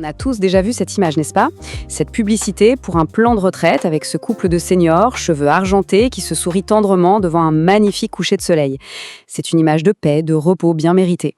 On a tous déjà vu cette image, n'est-ce pas? Cette publicité pour un plan de retraite avec ce couple de seniors, cheveux argentés, qui se sourit tendrement devant un magnifique coucher de soleil. C'est une image de paix, de repos bien méritée.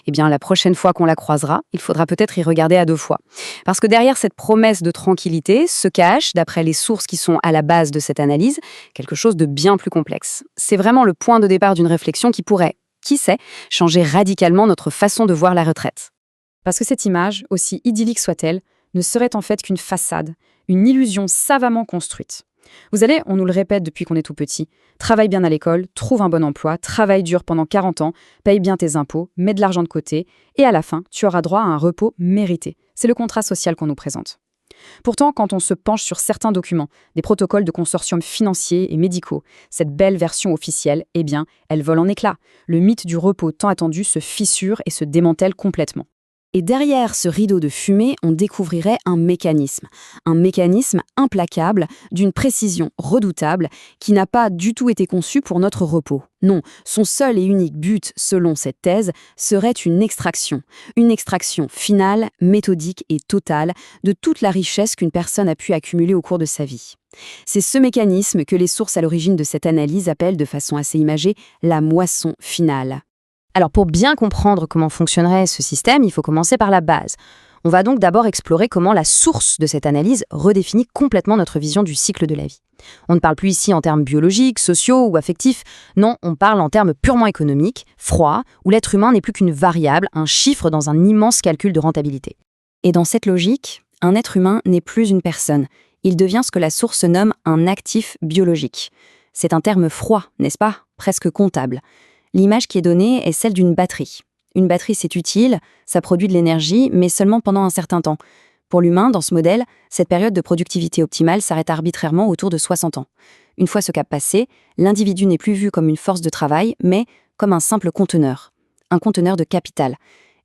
Eh bien, la prochaine fois qu'on la croisera, il faudra peut-être y regarder à deux fois. Parce que derrière cette promesse de tranquillité se cache, d'après les sources qui sont à la base de cette analyse, quelque chose de bien plus complexe. C'est vraiment le point de départ d'une réflexion qui pourrait, qui sait, changer radicalement notre façon de voir la retraite. Parce que cette image, aussi idyllique soit-elle, ne serait en fait qu'une façade, une illusion savamment construite. Vous allez, on nous le répète depuis qu'on est tout petit, travaille bien à l'école, trouve un bon emploi, travaille dur pendant 40 ans, paye bien tes impôts, mets de l'argent de côté, et à la fin, tu auras droit à un repos mérité. C'est le contrat social qu'on nous présente. Pourtant, quand on se penche sur certains documents, des protocoles de consortiums financiers et médicaux, cette belle version officielle, eh bien, elle vole en éclats. Le mythe du repos tant attendu se fissure et se démantèle complètement. Et derrière ce rideau de fumée, on découvrirait un mécanisme implacable, d'une précision redoutable, qui n'a pas du tout été conçu pour notre repos. Non, son seul et unique but, selon cette thèse, serait une extraction finale, méthodique et totale de toute la richesse qu'une personne a pu accumuler au cours de sa vie. C'est ce mécanisme que les sources à l'origine de cette analyse appellent de façon assez imagée la moisson finale. Alors pour bien comprendre comment fonctionnerait ce système, il faut commencer par la base. On va donc d'abord explorer comment la source de cette analyse redéfinit complètement notre vision du cycle de la vie. On ne parle plus ici en termes biologiques, sociaux ou affectifs, non, on parle en termes purement économiques, froids, où l'être humain n'est plus qu'une variable, un chiffre dans un immense calcul de rentabilité. Et dans cette logique, un être humain n'est plus une personne, il devient ce que la source nomme un actif biologique. C'est un terme froid, n'est-ce pas? Presque comptable. L'image qui est donnée est celle d'une batterie. Une batterie, c'est utile, ça produit de l'énergie, mais seulement pendant un certain temps. Pour l'humain, dans ce modèle, cette période de productivité optimale s'arrête arbitrairement autour de 60 ans. Une fois ce cap passé, l'individu n'est plus vu comme une force de travail, mais comme un simple conteneur. Un conteneur de capital.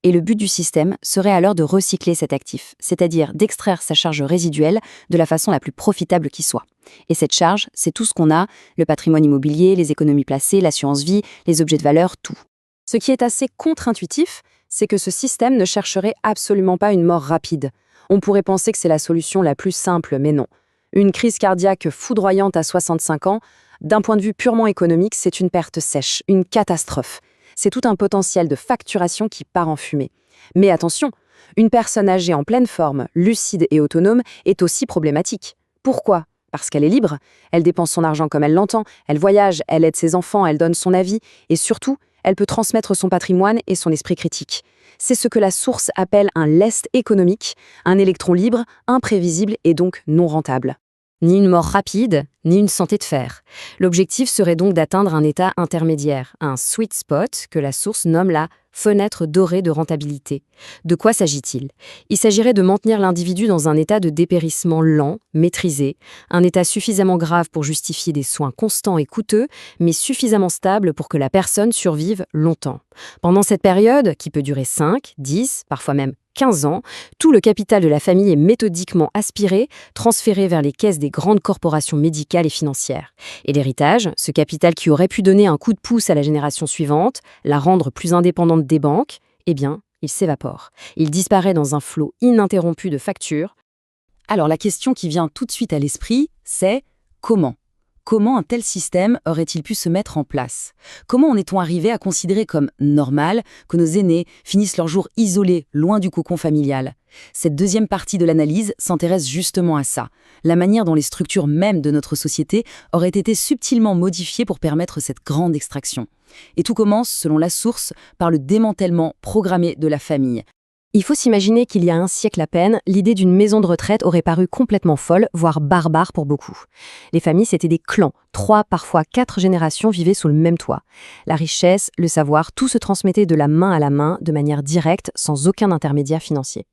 Et le but du système serait alors de recycler cet actif, c'est-à-dire d'extraire sa charge résiduelle de la façon la plus profitable qui soit. Et cette charge, c'est tout ce qu'on a, le patrimoine immobilier, les économies placées, l'assurance vie, les objets de valeur, tout. Ce qui est assez contre-intuitif, c'est que ce système ne chercherait absolument pas une mort rapide. On pourrait penser que c'est la solution la plus simple, mais non. Une crise cardiaque foudroyante à 65 ans, d'un point de vue purement économique, c'est une perte sèche, une catastrophe. C'est tout un potentiel de facturation qui part en fumée. Mais attention, une personne âgée en pleine forme, lucide et autonome est aussi problématique. Pourquoi ? Parce qu'elle est libre, elle dépense son argent comme elle l'entend, elle voyage, elle aide ses enfants, elle donne son avis, et surtout, elle peut transmettre son patrimoine et son esprit critique. C'est ce que la source appelle un lest économique, un électron libre, imprévisible et donc non rentable. Ni une mort rapide, ni une santé de fer. L'objectif serait donc d'atteindre un état intermédiaire, un sweet spot que la source nomme la fenêtre dorée de rentabilité. De quoi s'agit-il? Il s'agirait de maintenir l'individu dans un état de dépérissement lent, maîtrisé, un état suffisamment grave pour justifier des soins constants et coûteux, mais suffisamment stable pour que la personne survive longtemps. Pendant cette période, qui peut durer 5, 10, parfois même 15 ans, tout le capital de la famille est méthodiquement aspiré, transféré vers les caisses des grandes corporations médicales et financières. Et l'héritage, ce capital qui aurait pu donner un coup de pouce à la génération suivante, la rendre plus indépendante des banques, eh bien, il s'évapore. Il disparaît dans un flot ininterrompu de factures. Alors la question qui vient tout de suite à l'esprit, c'est comment ? Comment un tel système aurait-il pu se mettre en place? Comment en est-on arrivé à considérer comme normal que nos aînés finissent leurs jours isolés, loin du cocon familial? Cette deuxième partie de l'analyse s'intéresse justement à ça, la manière dont les structures mêmes de notre société auraient été subtilement modifiées pour permettre cette grande extraction. Et tout commence, selon la source, par le démantèlement programmé de la famille. Il faut s'imaginer qu'il y a un siècle à peine, l'idée d'une maison de retraite aurait paru complètement folle, voire barbare pour beaucoup. Les familles, c'était des clans. 3, parfois 4 générations vivaient sous le même toit. La richesse, le savoir, tout se transmettait de la main à la main, de manière directe, sans aucun intermédiaire financier.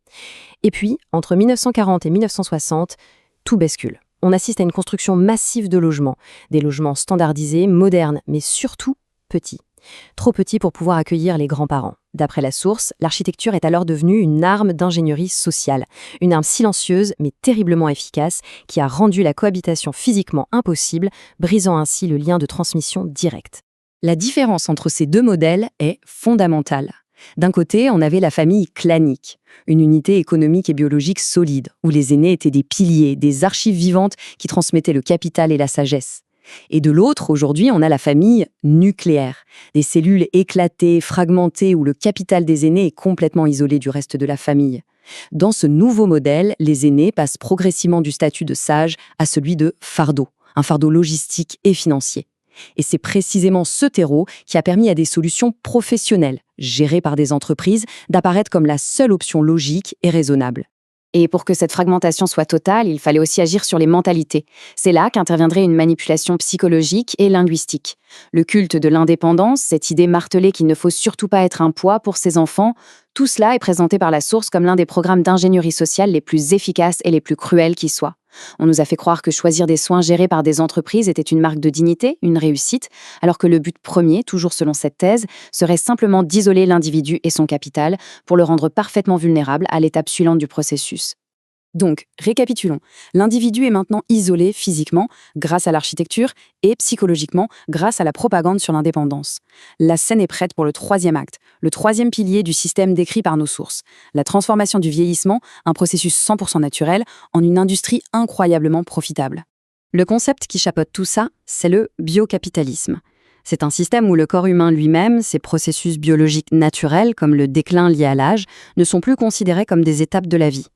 Et puis, entre 1940 et 1960, tout bascule. On assiste à une construction massive de logements. Des logements standardisés, modernes, mais surtout petits. Trop petits pour pouvoir accueillir les grands-parents. D'après la source, l'architecture est alors devenue une arme d'ingénierie sociale, une arme silencieuse mais terriblement efficace qui a rendu la cohabitation physiquement impossible, brisant ainsi le lien de transmission direct. La différence entre ces deux modèles est fondamentale. D'un côté, on avait la famille clanique, une unité économique et biologique solide, où les aînés étaient des piliers, des archives vivantes qui transmettaient le capital et la sagesse. Et de l'autre, aujourd'hui, on a la famille nucléaire, des cellules éclatées, fragmentées, où le capital des aînés est complètement isolé du reste de la famille. Dans ce nouveau modèle, les aînés passent progressivement du statut de sage à celui de fardeau, un fardeau logistique et financier. Et c'est précisément ce terreau qui a permis à des solutions professionnelles, gérées par des entreprises, d'apparaître comme la seule option logique et raisonnable. Et pour que cette fragmentation soit totale, il fallait aussi agir sur les mentalités. C'est là qu'interviendrait une manipulation psychologique et linguistique. Le culte de l'indépendance, cette idée martelée qu'il ne faut surtout pas être un poids pour ses enfants, tout cela est présenté par la Source comme l'un des programmes d'ingénierie sociale les plus efficaces et les plus cruels qui soient. On nous a fait croire que choisir des soins gérés par des entreprises était une marque de dignité, une réussite, alors que le but premier, toujours selon cette thèse, serait simplement d'isoler l'individu et son capital pour le rendre parfaitement vulnérable à l'étape suivante du processus. Donc, récapitulons. L'individu est maintenant isolé physiquement grâce à l'architecture et psychologiquement grâce à la propagande sur l'indépendance. La scène est prête pour le troisième acte, le troisième pilier du système décrit par nos sources. La transformation du vieillissement, un processus 100% naturel, en une industrie incroyablement profitable. Le concept qui chapeaute tout ça, c'est le biocapitalisme. C'est un système où le corps humain lui-même, ses processus biologiques naturels, comme le déclin lié à l'âge, ne sont plus considérés comme des étapes de la vie.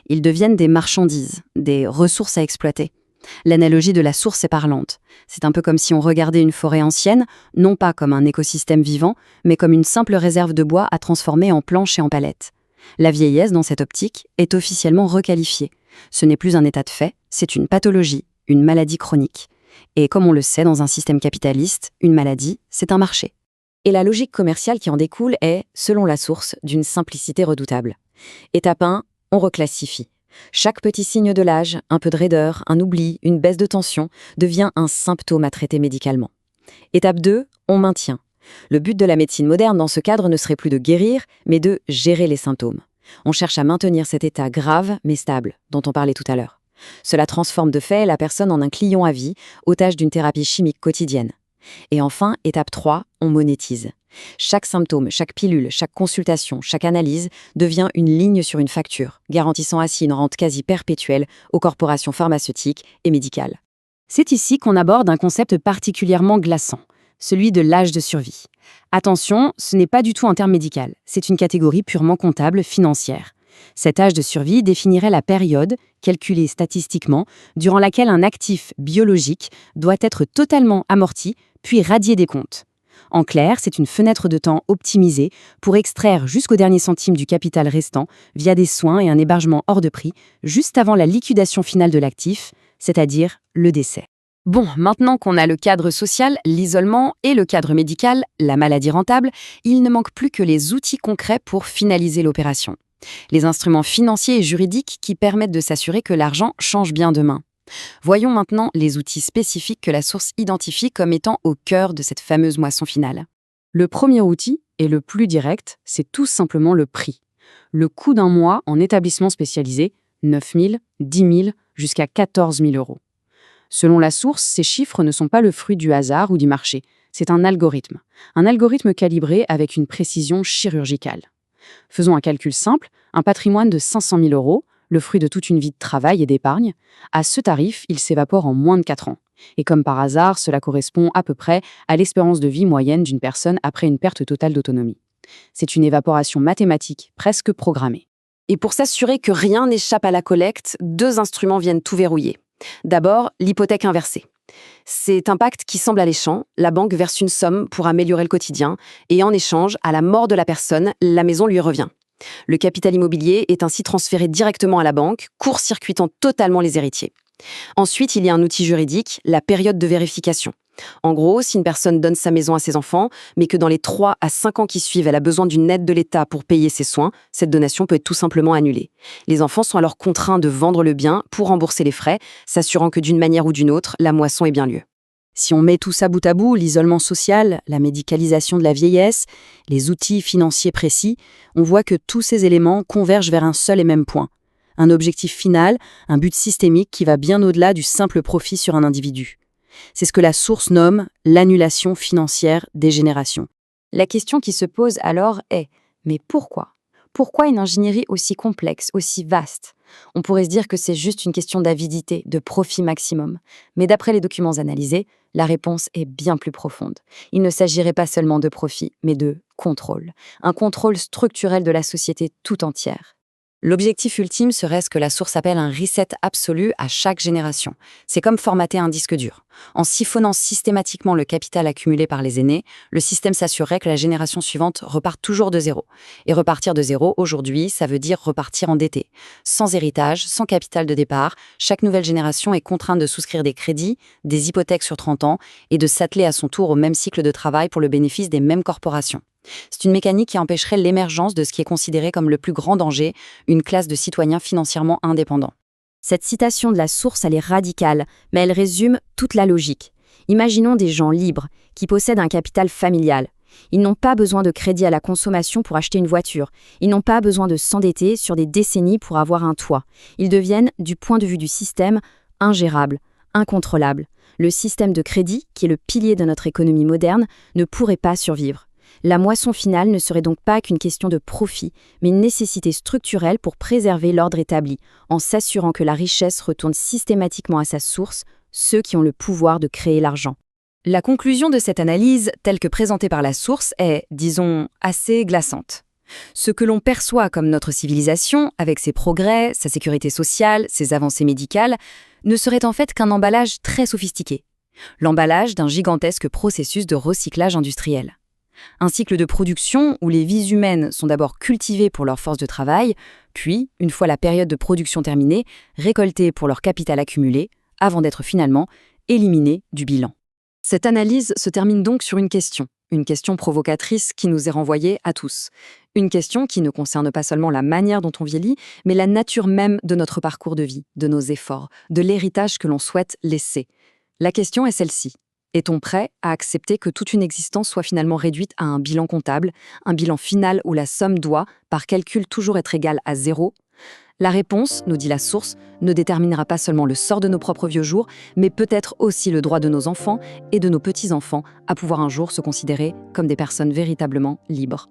Ils deviennent des marchandises, des ressources à exploiter. L'analogie de la source est parlante. C'est un peu comme si on regardait une forêt ancienne, non pas comme un écosystème vivant, mais comme une simple réserve de bois à transformer en planches et en palettes. La vieillesse, dans cette optique, est officiellement requalifiée. Ce n'est plus un état de fait, c'est une pathologie, une maladie chronique. Et comme on le sait dans un système capitaliste, une maladie, c'est un marché. Et la logique commerciale qui en découle est, selon la source, d'une simplicité redoutable. Étape 1, on reclassifie. Chaque petit signe de l'âge, un peu de raideur, un oubli, une baisse de tension, devient un symptôme à traiter médicalement. Étape 2, on maintient. Le but de la médecine moderne dans ce cadre ne serait plus de guérir, mais de gérer les symptômes. On cherche à maintenir cet état grave mais stable, dont on parlait tout à l'heure. Cela transforme de fait la personne en un client à vie, otage d'une thérapie chimique quotidienne. Et enfin, étape 3, on monétise. Chaque symptôme, chaque pilule, chaque consultation, chaque analyse devient une ligne sur une facture, garantissant ainsi une rente quasi perpétuelle aux corporations pharmaceutiques et médicales. C'est ici qu'on aborde un concept particulièrement glaçant, celui de l'âge de survie. Attention, ce n'est pas du tout un terme médical, c'est une catégorie purement comptable, financière. Cet âge de survie définirait la période, calculée statistiquement, durant laquelle un actif biologique doit être totalement amorti, puis radié des comptes. En clair, c'est une fenêtre de temps optimisée pour extraire jusqu'au dernier centime du capital restant via des soins et un hébergement hors de prix, juste avant la liquidation finale de l'actif, c'est-à-dire le décès. Bon, maintenant qu'on a le cadre social, l'isolement et le cadre médical, la maladie rentable, il ne manque plus que les outils concrets pour finaliser l'opération. Les instruments financiers et juridiques qui permettent de s'assurer que l'argent change bien de main. Voyons maintenant les outils spécifiques que la source identifie comme étant au cœur de cette fameuse moisson finale. Le premier outil, et le plus direct, c'est tout simplement le prix. Le coût d'un mois en établissement spécialisé, 9 000, 10 000, jusqu'à 14 000 euros. Selon la source, ces chiffres ne sont pas le fruit du hasard ou du marché. C'est un algorithme calibré avec une précision chirurgicale. Faisons un calcul simple, un patrimoine de 500 000 euros, le fruit de toute une vie de travail et d'épargne, à ce tarif, il s'évapore en moins de 4 ans. Et comme par hasard, cela correspond à peu près à l'espérance de vie moyenne d'une personne après une perte totale d'autonomie. C'est une évaporation mathématique presque programmée. Et pour s'assurer que rien n'échappe à la collecte, 2 instruments viennent tout verrouiller. D'abord, l'hypothèque inversée. C'est un pacte qui semble alléchant, la banque verse une somme pour améliorer le quotidien, et en échange, à la mort de la personne, la maison lui revient. Le capital immobilier est ainsi transféré directement à la banque, court-circuitant totalement les héritiers. Ensuite, il y a un outil juridique, la période de vérification. En gros, si une personne donne sa maison à ses enfants, mais que dans les 3 à 5 ans qui suivent, elle a besoin d'une aide de l'État pour payer ses soins, cette donation peut être tout simplement annulée. Les enfants sont alors contraints de vendre le bien pour rembourser les frais, s'assurant que d'une manière ou d'une autre, la moisson ait bien lieu. Si on met tout ça bout à bout, l'isolement social, la médicalisation de la vieillesse, les outils financiers précis, on voit que tous ces éléments convergent vers un seul et même point. Un objectif final, un but systémique qui va bien au-delà du simple profit sur un individu. C'est ce que la source nomme l'annulation financière des générations. La question qui se pose alors est, Mais pourquoi? Pourquoi une ingénierie aussi complexe, aussi vaste? On pourrait se dire que c'est juste une question d'avidité, de profit maximum. Mais d'après les documents analysés, la réponse est bien plus profonde. Il ne s'agirait pas seulement de profit, mais de contrôle. Un contrôle structurel de la société tout entière. L'objectif ultime serait ce que la source appelle un reset absolu à chaque génération. C'est comme formater un disque dur. En siphonnant systématiquement le capital accumulé par les aînés, le système s'assurerait que la génération suivante reparte toujours de zéro. Et repartir de zéro, aujourd'hui, ça veut dire repartir endetté. Sans héritage, sans capital de départ, chaque nouvelle génération est contrainte de souscrire des crédits, des hypothèques sur 30 ans et de s'atteler à son tour au même cycle de travail pour le bénéfice des mêmes corporations. C'est une mécanique qui empêcherait l'émergence de ce qui est considéré comme le plus grand danger, une classe de citoyens financièrement indépendants. Cette citation de la source, elle est radicale, mais elle résume toute la logique. Imaginons des gens libres, qui possèdent un capital familial. Ils n'ont pas besoin de crédit à la consommation pour acheter une voiture. Ils n'ont pas besoin de s'endetter sur des décennies pour avoir un toit. Ils deviennent, du point de vue du système, ingérables, incontrôlables. Le système de crédit, qui est le pilier de notre économie moderne, ne pourrait pas survivre. La moisson finale ne serait donc pas qu'une question de profit, mais une nécessité structurelle pour préserver l'ordre établi, en s'assurant que la richesse retourne systématiquement à sa source, ceux qui ont le pouvoir de créer l'argent. La conclusion de cette analyse, telle que présentée par la source, est, disons, assez glaçante. Ce que l'on perçoit comme notre civilisation, avec ses progrès, sa sécurité sociale, ses avancées médicales, ne serait en fait qu'un emballage très sophistiqué. L'emballage d'un gigantesque processus de recyclage industriel. Un cycle de production où les vies humaines sont d'abord cultivées pour leur force de travail, puis, une fois la période de production terminée, récoltées pour leur capital accumulé, avant d'être finalement éliminées du bilan. Cette analyse se termine donc sur une question provocatrice qui nous est renvoyée à tous. Une question qui ne concerne pas seulement la manière dont on vieillit, mais la nature même de notre parcours de vie, de nos efforts, de l'héritage que l'on souhaite laisser. La question est celle-ci. Est-on prêt à accepter que toute une existence soit finalement réduite à un bilan comptable, un bilan final où la somme doit, par calcul, toujours être égale à zéro? La réponse, nous dit la source, ne déterminera pas seulement le sort de nos propres vieux jours, mais peut-être aussi le droit de nos enfants et de nos petits-enfants à pouvoir un jour se considérer comme des personnes véritablement libres.